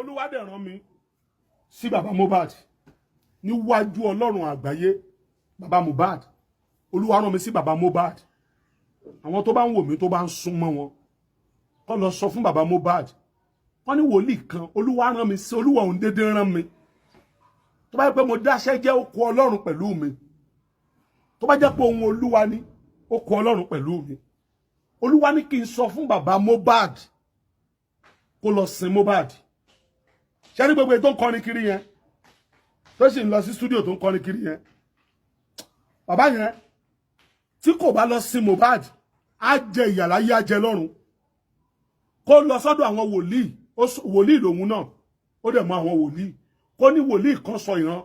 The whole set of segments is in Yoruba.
Olúwa dẹ̀ rán mi sí bàbá Mohbad níwájú Ọlọ́run àgbáyé. Bàbá Mohbad, Olúwa rán mi sí bàbá Mohbad. Àwọn tó bá ń wò mí tó bá ń sún mọ́ wọn kó lọ sọ fún bàbá Mohbad. Wọ́n ní wòlíì kan Olúwa rán mi sí, Olúwa òun dédé rán mi. Tó bá jẹ́ pé mo dáṣẹ́ jẹ́ ó kù Ọlọ́run pẹ̀lú mi. Tó bá jẹ́ pé ohun Olúwa ni ó kù Ọlọ́run pẹ̀lú mi. Olúwa ní kí n sọ fún bàbá Mohbad kó lọ sin Mohbad. Ṣé ní gbogbo ètò ń kọrin kiri yẹn tó sì ń lọ sí studio tó ń kọrin kiri yẹn, bàbá yẹn tí kò bá lọ sin Mohbad á jẹ ìyà láyé á jẹ lọ́run. Kó lọ sọ́dọ̀ àwọn wòlíì, wòlíì lòun náà ó dẹ̀ mọ àwọn wòlíì, kó ní wòlíì kan sọ ìran.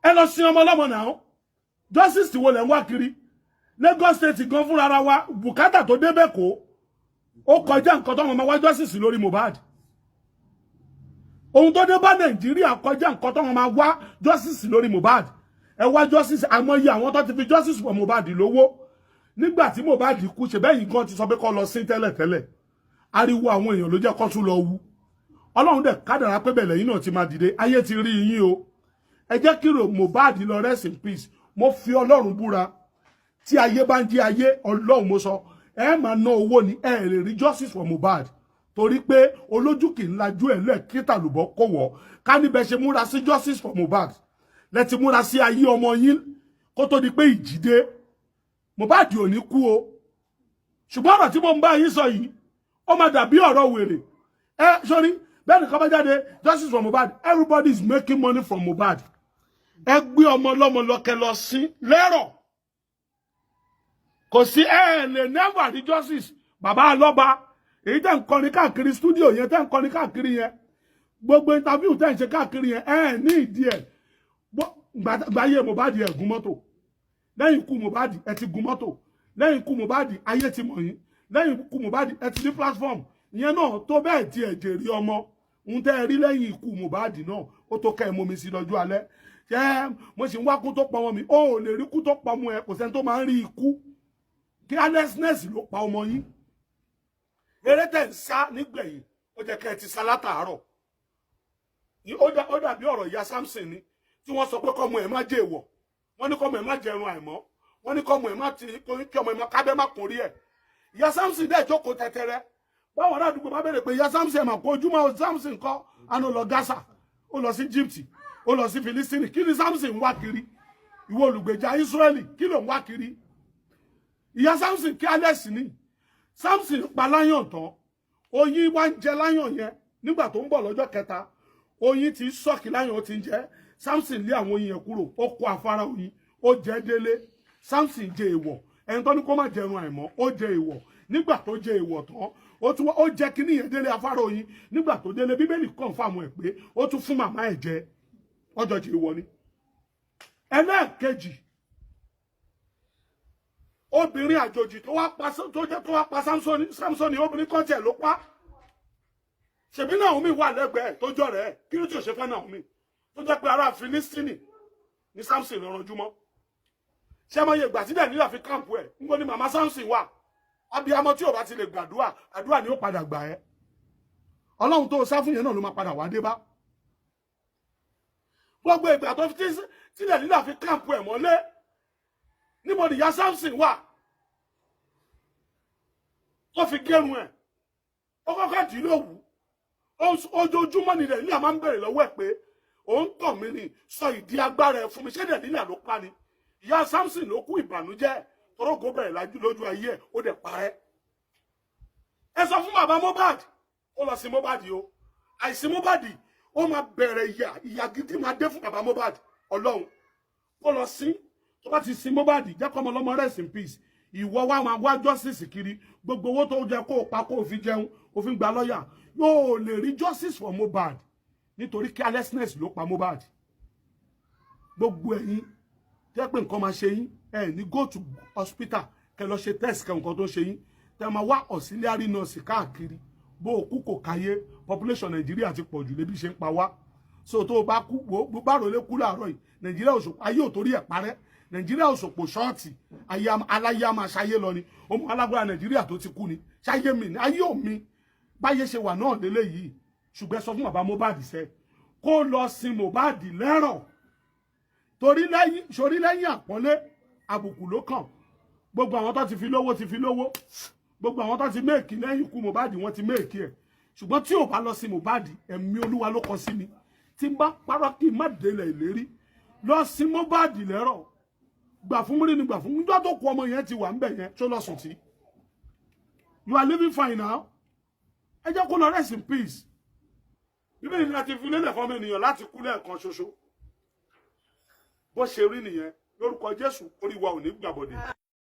Ẹ lọ sin ọmọ ọlọ́mọ náà. Justice wo lẹ̀ ń wá kiri? Lagos State gan fúnra ara wa bùkátà tó débẹ̀ kó ó kọjá nǹkan tó máa wá justice lórí Mohbad. Ohun tó dé bá Nàìjíríà kọjá nǹkan tó máa wá justice lórí Mohbad. Ẹ wá justice, àmọye àwọn tó ti fi justice for Mohbad lówó. Nígbà tí Mohbad kú ṣe bẹ́yìn gan ti sọ pé kó lọ sin tẹ́lẹ̀tẹ́lẹ̀. Ariwo àwọn èèyàn ló jẹ́ kó tún lọ wú. Ọlọ́run dẹ̀ kádàrá pé bẹ̀lẹ̀ yín náà ti máa dìde. Ayé ti rí yín o. Ẹ jẹ́ kí Mohbad lọ rest in peace. Mo fi Ọlọ́run búra. Tí ayé bá ń jí ayé, Ọlọ́run mo sọ, ẹ máa ná owó ni ẹ lè rí justice for Mohbad. Torí pé olójú kì í lajú ẹ̀ lẹ́ẹ̀ kí tàlùbọ̀ kó wọ̀. Ká níbẹ̀ ṣe múra sí justice for Mohbad. Lẹ ti múra sí ayé ọmọ yín kó tó di pé ìjìdé. Mohbad ò ní kú o. Ṣùgbọ́n ọ̀rọ̀ tí mo ń bá yín sọ yìí, ó máa dàbí ọ̀rọ̀ wèrè. Sorry, bẹ́ẹ̀ ni ká bá jáde justice for Mohbad. Everybody is making money from Mohbad. Ẹ gbé ọmọ ọlọ́mọ lọ́kẹ́ lọ sí lẹ́rọ̀. Kò sí lè never rí justice. Bàbá alọ́ba, èyí tẹ́ ń kọrin káàkiri studio yẹn, tẹ́ ń kọrin káàkiri yẹn. Gbogbo interview tẹ́ ń ṣe káàkiri yẹn, ní ìdí ẹ̀. Gbáyé Mohbad ẹ gún mọ́tò. Lẹ́yìn ikú Mohbad ẹ ti gún mọ́tò. Lẹ́yìn ikú Mohbad ayé ti mọ̀ yín. Lẹ́yìn ikú Mohbad ẹ ti ní platform. Ìyẹn náà tó bẹ́ẹ̀ tí ẹ jèrè ọmọ. Ń tẹ́ rí lẹ́yìn ikú Mohbad náà, ó tó kẹ́ ẹ mọ́ mi sí lọ́jọ́ alẹ́. Ṣé mo sì ń wá kú tó pa ọmọ mi? Ó lè rí kú tó pa ọmọ ẹ, kò sẹ́ni tó máa ń rí ikú. Carelessness ló pa ọmọ yín. Eré tẹ̀ ń sá nígbẹ̀yìn, ó jẹ́ kẹ́ ẹ ti sá látàárọ̀. Ó dàbí ọ̀rọ̀ ìyá Samson ni, tí wọ́n sọ pé kọ́mọ ẹ̀ má jẹ èèwọ̀. Wọ́n ní kọ́mọ ẹ̀ má jẹun àìmọ́. Wọ́n ní kọ́mọ ẹ̀ má ti kí ọmọ ẹ̀ má kábẹ́ má kún rí ẹ̀. Ìyá Samson dẹ̀ jókòó tẹ́tẹ́rẹ́. Báwọn ará àdúgbò bá bẹ̀rẹ̀ pé ìyá Samson ẹ̀ mà kó ojúmọ́ Samson kọ́, àná lọ Gaza, ó lọ sí Egypt, ó lọ sí Philistine. Kí ni Samson ń wá kiri? Ìwọ olùgbèjà Israeli, kí ló ń wá kiri? Ìyá Samson careless ni. Samson pa láyàn tán. Oyin wá ń jẹ láyàn yẹn nígbà tó ń bọ̀ lọ́jọ́ kẹta. Oyin ti sọ́ọ̀kì láyàn ó ti ń jẹ. Samson lé àwọn oyin yẹn kúrò. Ó kó afárá oyin. Ó jẹ délé. Samson jẹ èèwọ̀. Ẹni tó ní kó má jẹun àìmọ́. Ó jẹ èèwọ̀. Nígbà tó jẹ èèwọ̀ tán, ó jẹ kíní yẹn délé afárá oyin. Nígbà tó délé Bíbélì confirm ẹ̀ pé ó tún fún màmá ẹ̀ jẹ. Ọjọ́ jẹ èèwọ̀ ni. Ẹlẹ́ẹ̀kejì, obìnrin àjòjì tó wá pa Samson, obìnrin kan tiẹ̀ ló pa. Ṣèbí Naomi wà lẹ́gbẹ̀ẹ́ tó jọ rẹ̀, kí ló tí ò ṣe fẹ́ Naomi tó jẹ́ pé ará Filistini ní Samson lọ ranjú mọ́. Ṣé mo yẹ ìgbà tí Dẹ̀nílà fi káàmpù ẹ̀ ń gbọ́ ní màmá Samson wà. Abiyamọ tí ò bá ti lè gbàdúrà, àdúrà ni ó padà gbà ẹ́. Ọlọ́run tó sá fún yẹn náà ló máa padà wá dé bá. Gbogbo ìgbà tó tí Dẹ̀nílà fi káàmpù ẹ̀ mọ́lé, níbo ni ìyá Samson wà? Ó fi gẹrun ẹ̀. Ó kọ́kọ́ dì í lówù. Ojoojúmọ́ ni Dẹ̀nílà máa ń bèrè lọ́wọ́ ẹ̀ pé òun tàn mí ni, sọ ìdí agbára ẹ̀ fún mi. Ṣé Dẹ̀nílà ló pa ni? Ìyá Samson ló kú ìbànújẹ́ torógo bẹ̀rẹ̀ lójú ayé ẹ̀, ó dẹ̀ parẹ́. Ẹ sọ fún bàbá Mohbad, ó lọ sí Mohbad o. Àìsí Mohbad, ó máa bẹ̀rẹ̀ ìyà gidi máa dé fún bàbá Mohbad. Ọlọ́run, ó lọ sí. Tó bá ti sin Mohbad, jẹ́ kọ́mọ lọ́mọ rest in peace. Ìwọ wá máa wá justice kiri. Gbogbo owó tó jẹ kó o pa kó o fi jẹun, o fi ń gba lọ́yà. Yóò lè rí justice for Mohbad. Nítorí carelessness ló pa Mohbad. Gbogbo ẹ̀yin jẹ́ pé nǹkan máa ṣe yín. Ní go to hospital kẹ́ lọ ṣe test kẹ́ nǹkan tó ṣe yín. Tẹ́ máa wá auxiliary nurse káàkiri. Bó o kú kò káyé, population Nàìjíríà ti pọ̀ jù lébi ṣe ń pa wá. So tó o bá kú, bá rò lé kú láàárọ̀ yìí. Nàìjíríà òṣò ayé ò torí ẹ̀ parẹ́. Nàìjíríà òṣòpò ṣọ́ọ̀tì aláyé a máa ṣayé lọ ni. Ọmọ alágbára Nàìjíríà tó ti kú ni. Ṣayé mi ni ayé ò mi. Báyé ṣe wà náà lélẹ̀ yìí. ṣùgbọ́n sọ fún bàbá Mohbad sẹ́ kó lọ sin Mohbad lẹ́rọ̀ torí lẹ́yìn àpọ́nlé àbùkù ló kàn gbogbo àwọn tó ti fi lówó gbogbo àwọn tó ti méèkì lẹ́yìn ikú Mohbad wọ́n ti méèkì ẹ̀ ṣùgbọ́n tí ò bá lọ sí Mohbad ẹ̀mí Olúwa ló kọ sí mi tí n bá parọ́ kí n má délẹ̀ ìlérí lọ sí Mohbad lẹ́rọ̀ gbà fún múrí ni gbà fún níjọ́ tó kú ọmọ yẹn ti wà ń bẹ̀ yẹn tó lọ sùn tí you are living fine now ẹ jẹ́ kó lọ rest in peace bíbélì ni a ti fi lélẹ̀ fún ọmọ ènìyàn láti kú lẹ́ẹ̀kan ṣoṣo bó ṣe rí nìyẹn lórúkọ Jésù orí wa ò ní gbàbọ̀dé.